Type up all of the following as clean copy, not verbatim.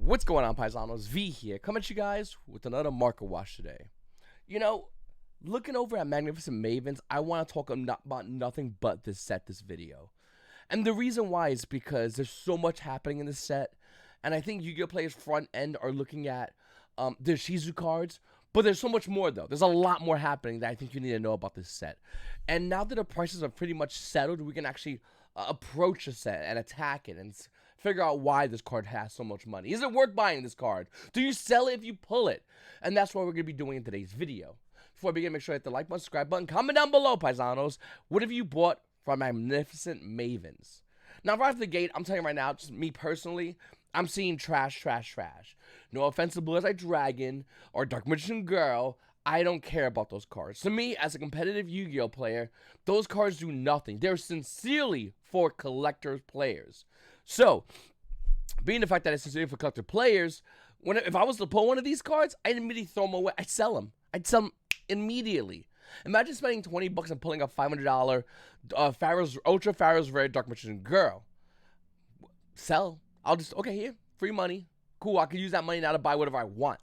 What's going on, Paisanos? V here, coming at you guys with another Market Watch today. You know, looking over at Magnificent Mavens, I want to talk about nothing but this set, this video. And the reason why is because there's so much happening in this set, and I think Yu-Gi-Oh! Players front end are looking at their Shizu cards, but there's so much more though. There's a lot more happening that I think you need to know about this set. And now that the prices are pretty much settled, we can actually approach the set and attack it and figure out why this card has so much money. Is it worth buying this card? Do you sell it if you pull it? And that's what we're going to be doing in today's video. Before I begin, make sure to hit the like button, subscribe button, comment down below, Paisanos. What have you bought from Magnificent Mavens? Now, right off the gate, I'm telling you right now, just me personally, I'm seeing trash. No offense to Blue Eyes Dragon or Dark Magician Girl. I don't care about those cards. To me, as a competitive Yu-Gi-Oh player, those cards do nothing. They're sincerely for collectors players. So, being the fact that it's sincerely for collector players, if I was to pull one of these cards, I'd immediately throw them away. I'd sell them. I'd sell them immediately. Imagine spending $20 and pulling a $500 Ultra Pharaoh's Rare Dark Magician Girl. Sell. I'll just, okay, here, free money. Cool, I can use that money now to buy whatever I want.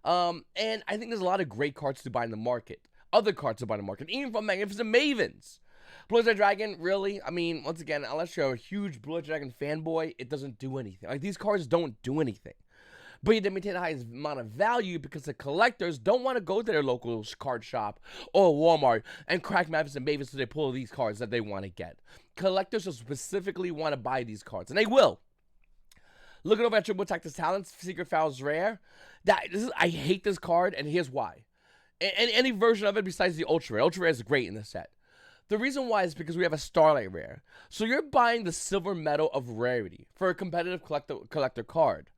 And I think there's a lot of great cards to buy in the market. Other cards to buy in the market, even from Magnificent Mavens. Blue Eyes Dragon, really? I mean, once again, unless you're a huge Blue Eyes Dragon fanboy, it doesn't do anything. Like, these cards don't do anything. But you maintain the highest amount of value because the collectors don't want to go to their local card shop or Walmart and crack Magnificent Mavens so they pull these cards that they want to get. Collectors just specifically want to buy these cards, and they will. Looking over at Triple Tactics Talents, Secret Pharaoh's Rare. I hate this card, and here's why. And any version of it besides the Ultra Rare. Ultra Rare is great in this set. The reason why is because we have a Starlight Rare. So you're buying the silver medal of rarity for a competitive collector card.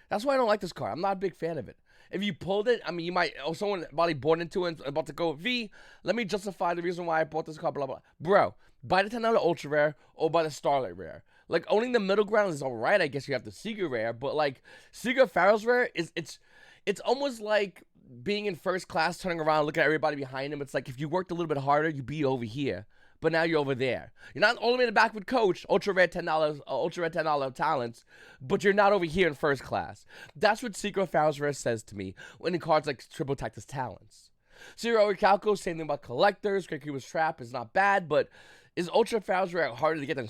That's why I don't like this card. I'm not a big fan of it. If you pulled it, I mean, you might, or someone probably bought into it and about to go, V, let me justify the reason why I bought this card, blah, blah. Bro, buy the $10 Ultra Rare or buy the Starlight Rare. Like, owning the middle ground is alright. I guess you have the Secret Rare, but like, Secret Pharaoh's Rare it's almost like being in first class, turning around, looking at everybody behind him. It's like if you worked a little bit harder, you'd be over here. But now you're over there. You're not all the way in the back with Coach, Ultra Rare $10 talents, but you're not over here in first class. That's what Secret Pharaoh's Rare says to me when in cards like Triple Tactics Talents. Zero Recalco, same thing about collectors. Great Cuba's Trap is not bad, but is Ultra Pharaoh's Rare harder to get than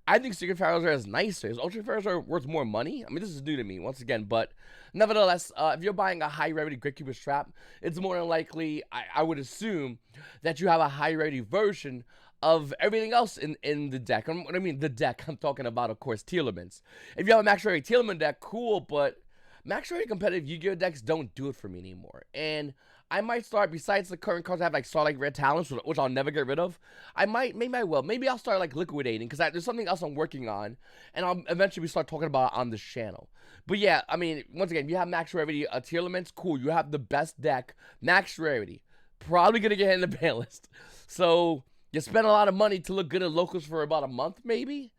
I think Secret Pharaoh's Rare is nicer. Is Ultra Pharaoh's Rare worth more money? I mean, this is new to me, once again, but nevertheless, if you're buying a high-rarity Great Cuba's Trap, it's more than likely, I would assume, that you have a high-rarity version of everything else in the deck. What I mean, the deck, I'm talking about, of course, Telements. If you have a Max Rarity Telemann deck, cool, but Max Rarity competitive Yu-Gi-Oh! Decks don't do it for me anymore. And I might start, besides the current cards I have, like Starlight Rare Talents, which I'll never get rid of, maybe I'll start, like, liquidating, because there's something else I'm working on, and I'll eventually start talking about it on this channel. But yeah, I mean, once again, you have Max Rarity Telements, cool, you have the best deck, Max Rarity, probably gonna get in the ban list. So, you spend a lot of money to look good at locals for about a month, maybe?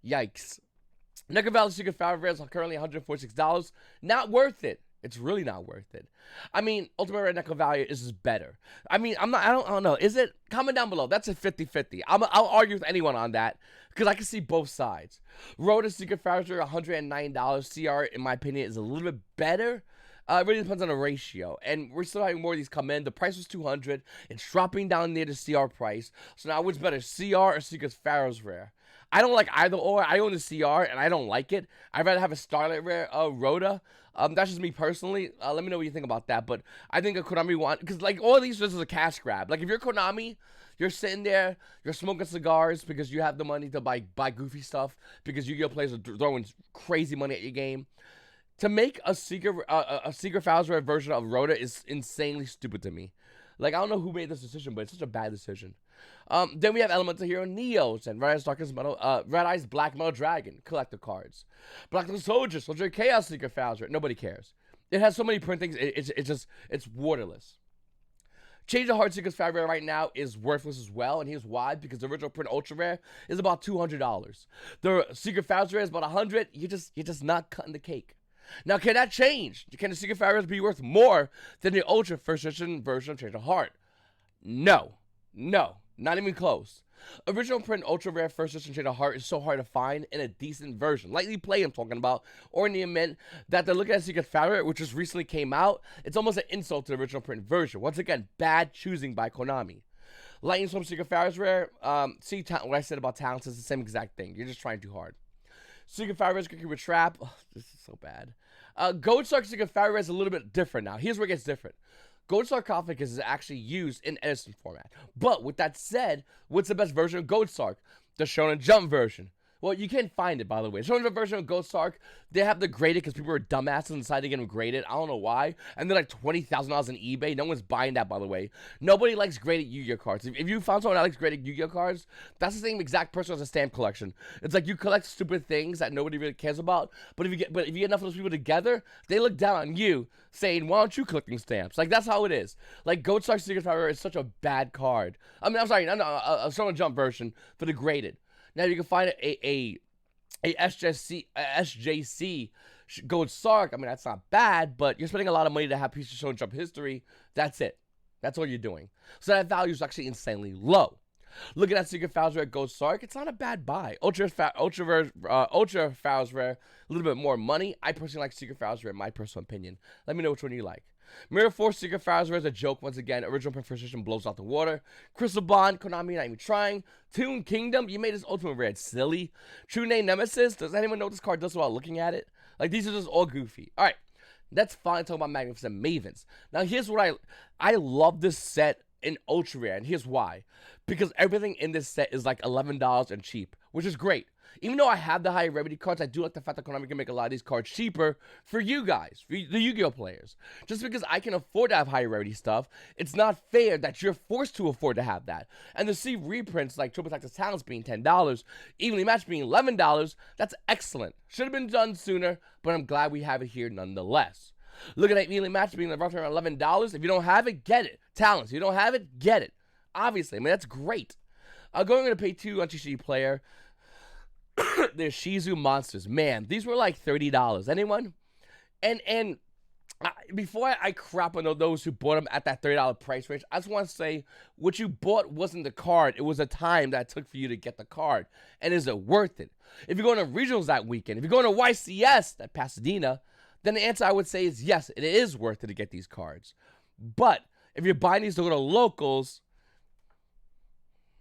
Yikes. Nickel Valley Secret Pharaoh's Rare is currently $146. Not worth it. It's really not worth it. I mean, Ultimate Rare Nickel Valley is better. I mean, I don't know. Is it? Comment down below. That's a 50-50. I'll argue with anyone on that because I can see both sides. Rhoda Secret Pharaoh's Rare, $109. CR, in my opinion, is a little bit better. It really depends on the ratio, and we're still having more of these come in. The price was $200. It's dropping down near the CR price. So now, what's better, CR or Secret Pharaoh's Rare? I don't like either or. I own the CR, and I don't like it. I'd rather have a Starlight Rare Rhoda. That's just me personally. Let me know what you think about that. But I think a Konami one, because like all of these, this is a cash grab. Like if you're Konami, you're sitting there, you're smoking cigars because you have the money to buy goofy stuff because Yu-Gi-Oh! Players are throwing crazy money at your game. To make a Secret Pharaoh's Rare version of Rhoda is insanely stupid to me. Like, I don't know who made this decision, but it's such a bad decision. Then we have Elemental Hero Neos and Red Eyes Black Metal Dragon collector cards. Black Metal Soldier, Soldier Chaos Secret Pharaoh's Rare. Nobody cares. It has so many printings, it's waterless. Change of Heart Secret Pharaoh's Rare right now is worthless as well, and here's why, because the original print Ultra Rare is about $200. The Secret Pharaoh's Rare is about $100. You're just not cutting the cake. Now, can that change? Can the Secret Pharaoh's be worth more than the Ultra first edition version of Change of Heart? No, not even close. Original print ultra rare first edition Shade of Heart is so hard to find in a decent version. Lightly play I'm talking about, or in the event that they're looking at Secret Pharaoh, which just recently came out, it's almost an insult to the original print version. Once again, bad choosing by Konami. Lightning Storm Secret Pharaoh's rare. See what I said about talents is the same exact thing. You're just trying too hard. Secret Pharaoh's Cucumber Trap. Oh, this is so bad. Gold Star Secret Pharaoh is a little bit different now. Here's where it gets different. Gold Sarcophagus is actually used in Edison format. But with that said, what's the best version of Gold Sark? The Shonen Jump version. Well, you can't find it, by the way. Shonen Jump version of Gold Sark, they have the graded because people are dumbasses and decided to get them graded. I don't know why. And they're like $20,000 on eBay. No one's buying that, by the way. Nobody likes graded Yu-Gi-Oh cards. If you found someone that likes graded Yu-Gi-Oh cards, that's the same exact person as a stamp collection. It's like you collect stupid things that nobody really cares about. But if you get enough of those people together, they look down on you, saying, "Why aren't you collecting stamps?" Like that's how it is. Like Gold Sark Secret Pharaoh is such a bad card. I mean, I'm sorry, a Shonen Jump version for the graded. Now you can find a SJC Gold Sark. I mean, that's not bad, but you're spending a lot of money to have pieces of Shonen Jump history. That's it. That's all you're doing. So that value is actually insanely low. Looking at Secret Pharaoh's Rare Gold Sark, it's not a bad buy. Ultra Pharaoh's Rare, a little bit more money. I personally like Secret Pharaoh's Rare, my personal opinion. Let me know which one you like. Mirror Force Secret Pharaoh's Rare is a joke once again. Original print first edition blows out the water. Crystal Bond, Konami not even trying. Toon Kingdom, you made this ultimate rare. It's silly. True Name Nemesis, does anyone know what this card does without looking at it? Like, these are just all goofy. Alright, that's fine talking about Magnificent Mavens. Now, here's what I love this set in ultra rare, and here's why. Because everything in this set is like $11 and cheap, which is great. Even though I have the higher rarity cards, I do like the fact that Konami can make a lot of these cards cheaper for you guys, for the Yu-Gi-Oh players. Just because I can afford to have higher rarity stuff, it's not fair that you're forced to afford to have that. And to see reprints like Triple Tactics Talents being $10, Evenly Matched being $11, that's excellent. Should have been done sooner, but I'm glad we have it here nonetheless. Looking at Evenly Matched being roughly around $11. If you don't have it, get it. Talents, if you don't have it, get it. Obviously, I mean, that's great. Going to pay 2 on TCG player. They're Shizu Monsters. Man, these were like $30. Anyone? And before I crap on those who bought them at that $30 price range, I just want to say what you bought wasn't the card. It was the time that it took for you to get the card. And is it worth it? If you're going to regionals that weekend, if you're going to YCS at Pasadena, then the answer I would say is yes, it is worth it to get these cards. But if you're buying these to go to locals,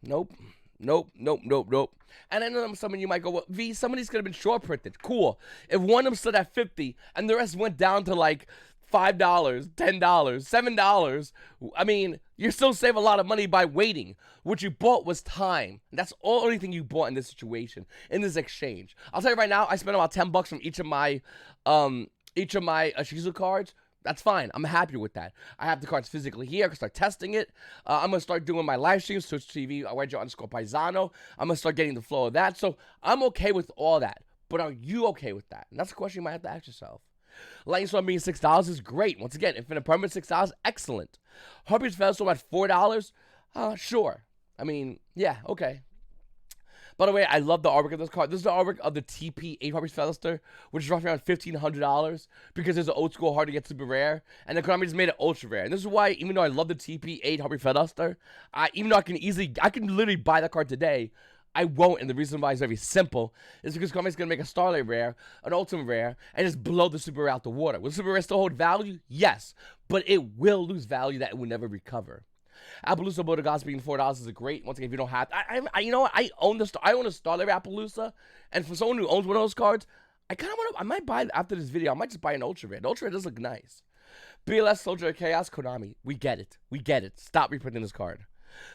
nope. And I know some of you might go, well, V, some of these could have been short printed. Cool. If one of them stood at $50 and the rest went down to like $5, $10, $7, I mean, you still save a lot of money by waiting. What you bought was time. That's the only thing you bought in this situation, in this exchange. I'll tell you right now, I spent about $10 from each of my Shizu cards. That's fine. I'm happy with that. I have the cards physically here. I can start testing it. I'm going to start doing my live streams, Twitch TV, YGOPaisano. I'm going to start getting the flow of that. So I'm okay with all that. But are you okay with that? And that's a question you might have to ask yourself. Lightning Storm being $6 is great. Once again, Infinite Permanent $6, excellent. Harpy's Featherstorm at $4, sure. I mean, yeah, okay. By the way, I love the artwork of this card. This is the artwork of the TP8 Harpy's Featherster, which is roughly around $1,500 because there's an old school hard to get super rare, and the Konami just made it ultra rare. And this is why, even though I love the TP8 Harpy's Featherster, even though I can literally buy that card today, I won't. And the reason why is very simple is because Konami's gonna make a Starlight rare, an Ultimate rare, and just blow the super rare out the water. Will the super rare still hold value? Yes, but it will lose value that it will never recover. Appaloosa Bodegas being $4 is a great. Once again, if you don't have, you know what? I own a Starlight Appaloosa, and for someone who owns one of those cards, I kind of want to. I might buy it after this video. I might just buy an Ultra Rare. The Ultra Rare does look nice. BLS Soldier of Chaos, Konami. We get it. Stop reprinting this card.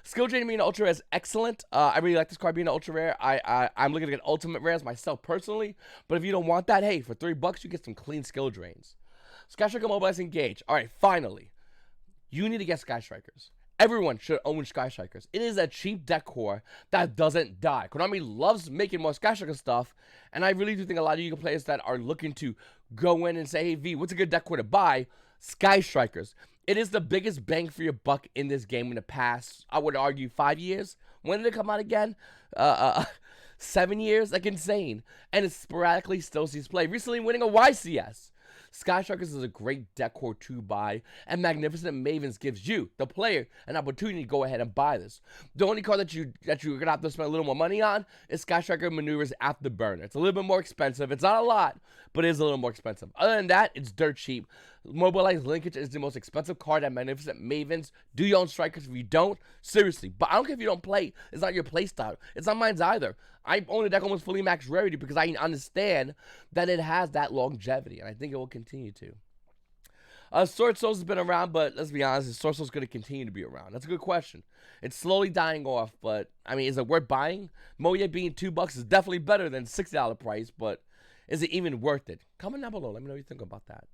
Skill Drain being an Ultra Rare is excellent. I really like this card being an Ultra Rare. I'm looking to get Ultimate Rares myself personally, but if you don't want that, hey, for $3 you get some clean Skill Drains. Sky Striker Mobilize Engage. All right, finally, you need to get Sky Strikers. Everyone should own Sky Strikers. It is a cheap deck core that doesn't die. Konami loves making more Sky Striker stuff, and I really do think a lot of Yu-Gi-Oh players that are looking to go in and say, hey, V, what's a good deck core to buy? Sky Strikers. It is the biggest bang for your buck in this game in the past, I would argue, 5 years. When did it come out again? 7 years? Like, insane. And it sporadically still sees play. Recently winning a YCS. Sky Strikers is a great deck core to buy, and Magnificent Mavens gives you, the player, an opportunity to go ahead and buy this. The only card that you're gonna have to spend a little more money on is Sky Striker Maneuvers Afterburner. It's a little bit more expensive. It's not a lot, but it is a little more expensive. Other than that, it's dirt cheap. Mobilized Linkage is the most expensive card at Magnificent Mavens. Do you own Strikers? If you don't, seriously. But I don't care if you don't play. It's not your play style. It's not mine either. I own a deck almost fully max rarity because I understand that it has that longevity, and I think it will continue to. Sword Souls has been around, but let's be honest, is Sword Souls going to continue to be around? That's a good question. It's slowly dying off, but, I mean, is it worth buying? Moya being $2 is definitely better than $60 price, but is it even worth it? Comment down below. Let me know what you think about that.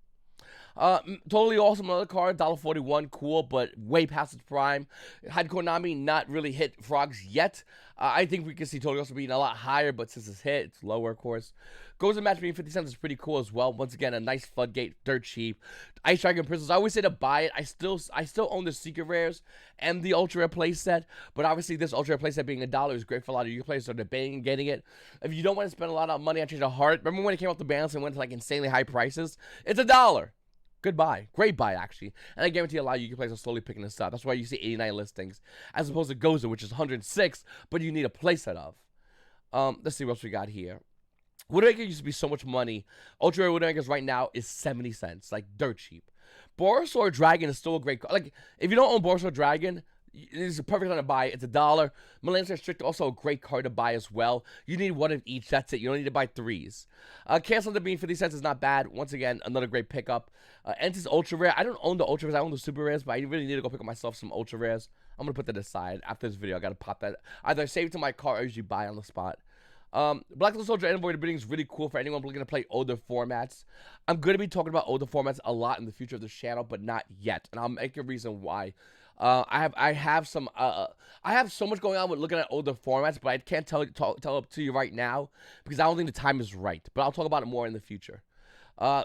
Totally awesome. Another card, $1.41, cool, but way past its prime. Had Konami not really hit frogs yet, I think we can see Totally Awesome being a lot higher, but since it's hit, it's lower, of course. Goes and match being 50 cents is pretty cool as well. Once again, a nice floodgate, dirt cheap. Ice Dragon Prisons, I always say to buy it. I still own the Secret Rares and the Ultra Rare playset, but obviously this Ultra Rare playset being $1 is great for a lot of you players, so debating getting it. If you don't want to spend a lot of money on Change of Heart, remember when it came off the balance and went to like insanely high prices? It's $1. Good buy. Great buy, actually. And I guarantee a lot of you players are slowly picking this up. That's why you see 89 listings, as opposed to Goza, which is 106, but you need a playset of. Let's see what else we got here. Widowmaker used to be so much money. Ultra Rare Widowmakers right now is 70 cents, like dirt cheap. Borosaur Dragon is still a great card. Like, if you don't own Borosaur Dragon, it's a perfect time to buy it. It's $1. Melancer Strict, also a great card to buy as well. You need one of each. That's it. You don't need to buy threes. Cancel the being 50 cents is not bad. Once again, another great pickup. Entis Ultra Rare. I don't own the Ultra Rares. I own the Super Rares, but I really need to go pick up myself some Ultra Rares. I'm going to put that aside. After this video, I got to pop that. Either save it to my cart or usually buy on the spot. Black Little Soldier Envoy Bidding is really cool for anyone looking to play older formats. I'm going to be talking about older formats a lot in the future of this channel, but not yet. And I'll make a reason why. I have so much going on with looking at older formats, but I can't tell it to you right now because I don't think the time is right. But I'll talk about it more in the future.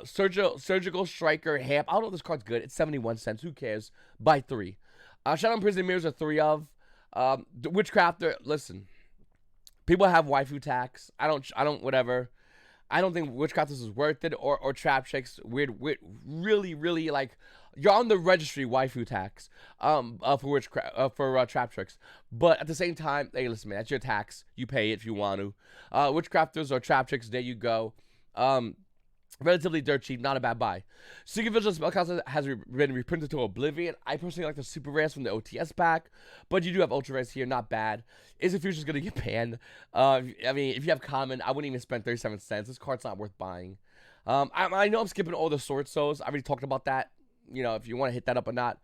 Surgical Striker Hamp. I don't know if this card's good. It's 71 cents. Who cares? Buy 3. Shadow Prison Mirrors are 3 of. The Witchcrafter. Listen, people have waifu tax. I don't. Whatever. I don't think Witchcrafters is worth it, or Trap Chicks. Weird, really like. You're on the registry waifu tax for Trap Tricks. But at the same time, hey, listen, man, that's your tax. You pay it if you want to. Witchcrafters or Trap Tricks, there you go. Relatively dirt cheap, not a bad buy. Secret Vigil Spellcaster has been reprinted to Oblivion. I personally like the Super Rares from the OTS pack, but you do have Ultra Rares here, not bad. Is the Future's going to get banned? I mean, if you have Common, I wouldn't even spend 37 cents. This card's not worth buying. I know I'm skipping all the Sword Souls. I already talked about that. You know, if you want to hit that up or not.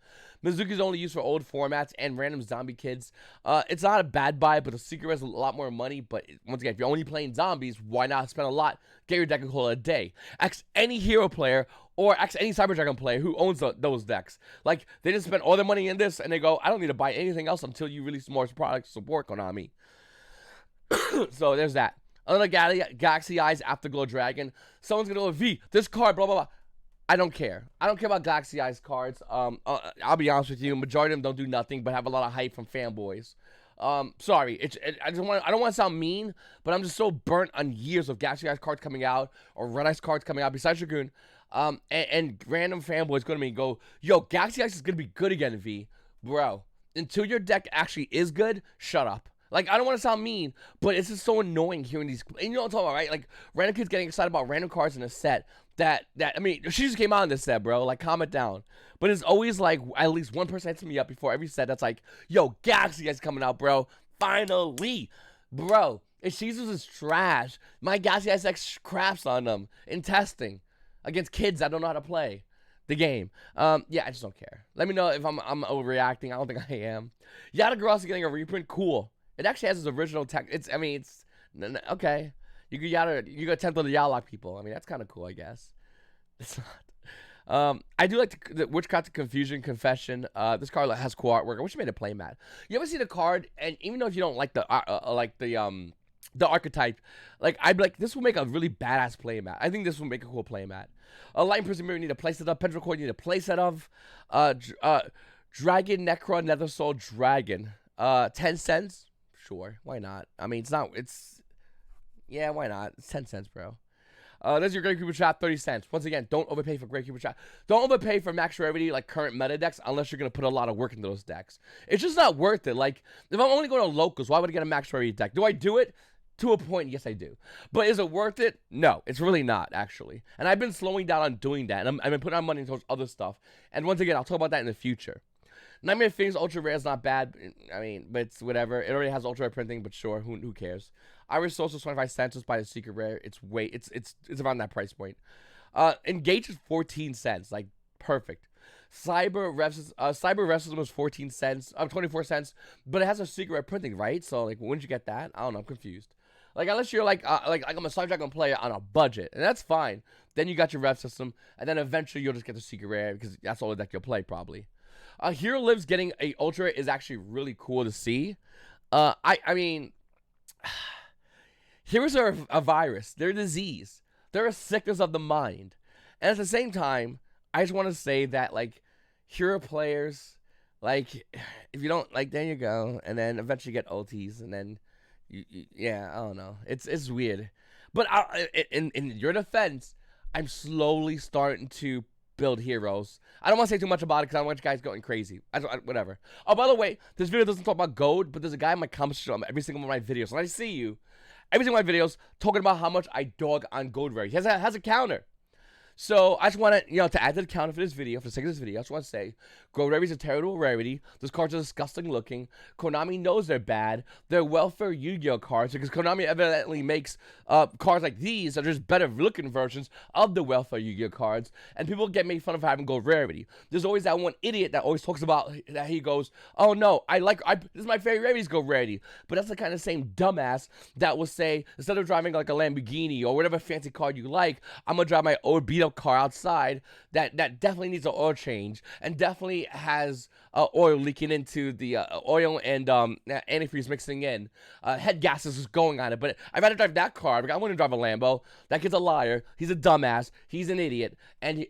Mizuki's only used for old formats and random zombie kids. It's not a bad buy, but the Secret has a lot more money. But once again, if you're only playing zombies, why not spend a lot? Get your deck and call it a day. Ask any hero player or ask any Cyber Dragon player who owns those decks. Like, they just spend all their money in this, and they go, I don't need to buy anything else until you release more products to support Konami. So there's that. Another Galaxy Eyes Afterglow Dragon. Someone's going to go, V, this card, blah, blah, blah. I don't care. I don't care about Galaxy Eyes cards. I'll be honest with you. Majority of them don't do nothing but have a lot of hype from fanboys. Sorry. I don't want to sound mean, but I'm just so burnt on years of Galaxy Eyes cards coming out or Red Eyes cards coming out besides Dragoon. And random fanboys go to me and go, yo, Galaxy Eyes is going to be good again, V. Bro, until your deck actually is good, shut up. Like, I don't want to sound mean, but it's just so annoying hearing these. And you know what I'm talking about, right? Like, random kids getting excited about random cards in a set that I mean, she just came out in this set, bro. Like, calm it down. But it's always, like, at least one person hits me up before every set that's like, yo, Galaxy is coming out, bro. Finally. Bro, if Caesars is trash, my Galaxy SX craps on them in testing against kids that don't know how to play the game. Yeah, I just don't care. Let me know if I'm overreacting. I don't think I am. Yada Gross is getting a reprint. Cool. It actually has its original tech. It's okay. You got tempt on the Yallock people. I mean, that's kind of cool, I guess. It's not. I do like the Witchcraft Confusion Confession. This card has cool artwork. I wish it made a playmat. You ever see the card, and even though if you don't like the archetype, like I'd be like, this will make a really badass playmat. I think this will make a cool playmat. Light Prison Mirror, you need a playset of. Pendulum Cord, you need a playset of. Dragon Necron Nether Soul Dragon. 10 cents. Sure, why not? I mean, yeah, why not? It's 10 cents, bro. There's your Great Cooper Trap, 30 cents. Once again, don't overpay for Great Cooper Trap. Don't overpay for max rarity, like current meta decks, unless you're going to put a lot of work into those decks. It's just not worth it. Like, if I'm only going to locals, why would I get a max rarity deck? Do I do it? To a point, yes, I do. But is it worth it? No, it's really not, actually. And I've been slowing down on doing that. And I've been putting on money towards other stuff. And once again, I'll talk about that in the future. Nightmare Things Ultra Rare is not bad. I mean, but it's whatever. It already has Ultra Rare printing, but sure, who cares? Irish Source is 25 cents just by the Secret Rare. It's around that price point. Engage is 14 cents. Like, perfect. Cyber Wrestling was 14 cents. 24 cents. But it has a Secret Rare printing, right? So, like, wouldn't you get that? I don't know. I'm confused. Like, unless you're like I'm a Star Dragon player on a budget, and that's fine. Then you got your rev system, and then eventually you'll just get the Secret Rare because that's all the deck you'll play probably. Hero Lives getting a Ultra is actually really cool to see. I mean, heroes are a virus. They're a disease. They're a sickness of the mind. And at the same time, I just want to say that, like, hero players, like, if you don't, like, there you go, and then eventually get ultis, and then yeah, I don't know. It's weird. But in your defense, I'm slowly starting to build heroes. I don't want to say too much about it because I don't want you guys going crazy. Whatever. Oh, by the way, this video doesn't talk about gold, but there's a guy in my comments on every single one of my videos. And I see you, every single one of my videos, talking about how much I dog on gold rare. He has a counter. So I just want to, to add to the counter for this video, for the sake of this video, I just want to say, Gold Rarity is a terrible rarity. Those cards are disgusting looking. Konami knows they're bad. They're welfare Yu-Gi-Oh cards because Konami evidently makes cards like these that are just better looking versions of the welfare Yu-Gi-Oh cards, and people get made fun of having Gold Rarity. There's always that one idiot that always talks about that he goes, oh no, this is my favorite rarity's Gold Rarity. But that's the kind of same dumbass that will say, instead of driving like a Lamborghini or whatever fancy car you like, I'm going to drive my old beat-up car outside that definitely needs an oil change and definitely has oil leaking into the oil and antifreeze mixing in. Head gases is going on it, but I'd rather drive that car. I wouldn't drive a Lambo. That kid's a liar. He's a dumbass. He's an idiot, and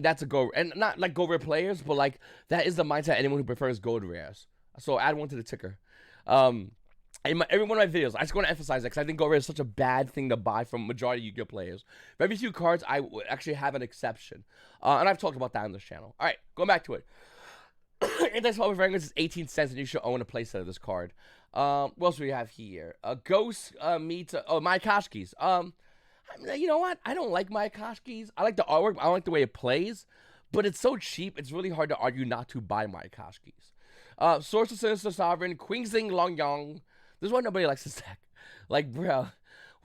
that's a go. And not like gold rare players, but like that is the mindset of anyone who prefers gold rares. So add one to the ticker. Every one of my videos, I just want to emphasize that because I think Gold Rare is such a bad thing to buy from majority of Yu-Gi-Oh players. Very few cards, I would actually have an exception. And I've talked about that on this channel. All right, going back to it. Anti-Swap Fragrance is 18 cents, and you should own a playset of this card. What else do we have here? Ghost meets... Mayakashki's. You know what? I don't like Mayakashki's. I like the artwork. I don't like the way it plays. But it's so cheap, it's really hard to argue not to buy Mayakashki's. Source of Sinister Sovereign, Queensing Long Yong. This is why nobody likes this deck. Like, bro,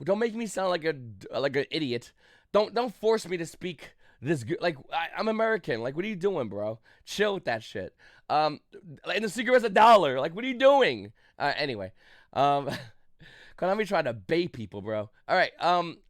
don't make me sound like an idiot. Don't force me to speak this good. Like, I'm American. Like, what are you doing, bro? Chill with that shit. And the secret is $1. Like, what are you doing? Anyway, Konami trying to bait people, bro. All right,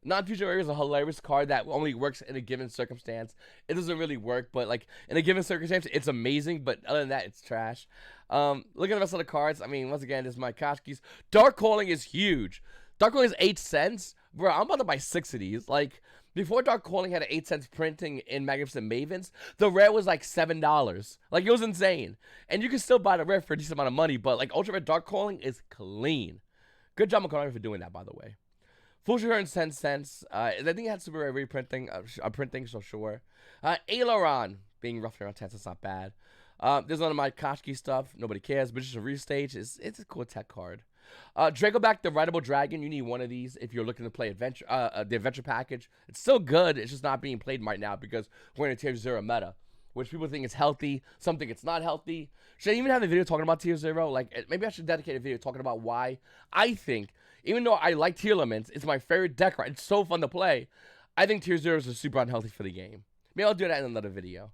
Non-Future Area is a hilarious card that only works in a given circumstance. It doesn't really work, but like in a given circumstance, it's amazing. But other than that, it's trash. Look at the rest of the cards. I mean, once again, this is my Koshki's. Dark Calling is huge. Dark Calling is 8 cents, bro. I'm about to buy 6 of these. Like before, Dark Calling had an 8 cents printing in Magnificent Mavens. The rare was like $7. Like it was insane, and you can still buy the rare for a decent amount of money. But like Ultra Rare Dark Calling is clean. Good job, Konami, for doing that, by the way. Full Return 10 cents. I think it had super rare reprinting, printing, so sure. Aileron being roughly around 10 cents, not bad. There's none of my Koshki stuff. Nobody cares, but just a restage. It's a cool tech card. Dragoback, the Rideable Dragon. You need one of these if you're looking to play adventure, the adventure package. It's still good. It's just not being played right now because we're in a tier 0 meta, which people think is healthy. Some think it's not healthy. Should I even have a video talking about tier 0? Like, maybe I should dedicate a video talking about why I think, even though I like tier elements, it's my favorite deck card. It's so fun to play. I think tier 0 is super unhealthy for the game. Maybe I'll do that in another video.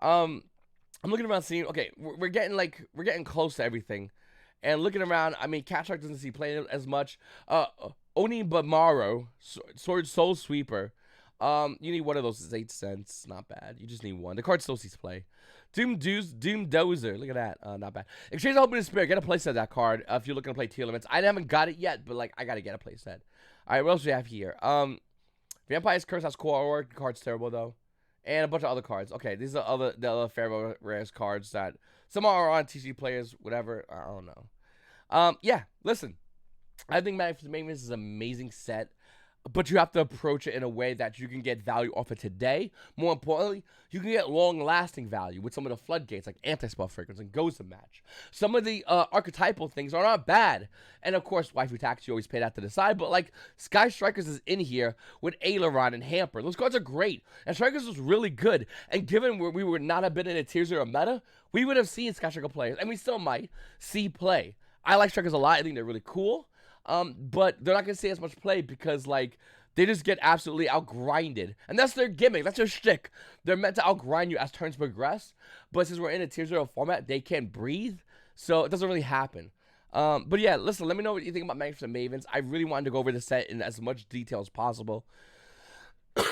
I'm looking around seeing, okay, we're getting close to everything. And looking around, I mean, Catchmark doesn't see playing as much. Oni Bamaro, Sword Soul Sweeper. You need one of those. It's 8 cents. Not bad. You just need one. The card still sees play. Doom Dozer. Look at that. Not bad. Exchange Open Spirit. Get a playset of that card if you're looking to play tier elements. I haven't got it yet, but like I gotta get a playset. Alright, what else do we have here? Vampire's Curse has cool artwork. The card's terrible though. And a bunch of other cards. Okay, these are the other Pharaoh Rares cards that some are on TC players, whatever. I don't know. Yeah, listen. I think Magnificent Mavens is an amazing set. but you have to approach it in a way that you can get value off it today. More importantly, you can get long-lasting value with some of the floodgates like anti-spell fragrance and Goes to Match. Some of the archetypal things are not bad, and of course, Waifu Tax, you always pay that to the side. But like Sky Strikers is in here with Aileron and Hamper. Those cards are great, and Strikers was really good. And given we would not have been in a tier 0 meta, we would have seen Sky Striker players, and we still might see play. I like Strikers a lot. I think they're really cool. But they're not going to see as much play because, like, they just get absolutely outgrinded. And that's their gimmick. That's their shtick. They're meant to outgrind you as turns progress. But since we're in a tier 0 format, they can't breathe. So it doesn't really happen. But yeah, listen, let me know what you think about Magnificent Mavens. I really wanted to go over the set in as much detail as possible.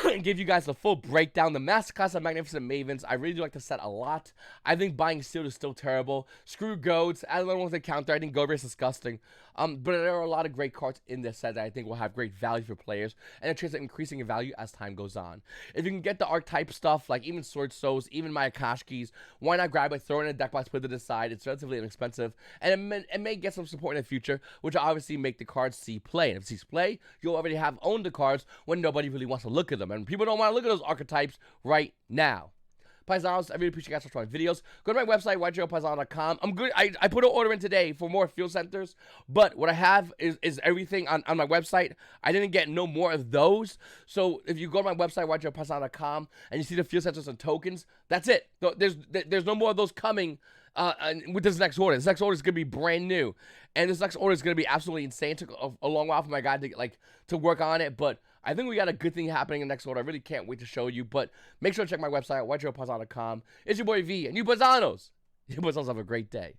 And give you guys the full breakdown. The masterclass of Magnificent Mavens, I really do like the set a lot. I think buying Sealed is still terrible. Screw Goats. I don't know what to counter. I think Goat is disgusting. But there are a lot of great cards in this set that I think will have great value for players, and a chance of increasing in value as time goes on. If you can get the archetype stuff, like even Sword Souls, even my Akashikis, why not grab it, throw it in a deck box, put it to the side. It's relatively inexpensive, and it may get some support in the future, which will obviously make the cards see play. And if it sees play, you'll already have owned the cards when nobody really wants to look at them, and people don't want to look at those archetypes right now. Paisanos, I really appreciate you guys watching my videos. Go to my website, YGOPaisano.com. I'm good. I put an order in today for more fuel centers, but what I have is everything on my website. I didn't get no more of those. So if you go to my website, YGOPaisano.com, and you see the fuel centers and tokens, that's it. There's no more of those coming with this next order. This next order is going to be brand new. And this next order is going to be absolutely insane. It took a long while for my guy to work on it, but I think we got a good thing happening in the next order. I really can't wait to show you, but make sure to check my website, YGOPaisano.com. It's your boy V, and you Paisanos. You Paisanos have a great day.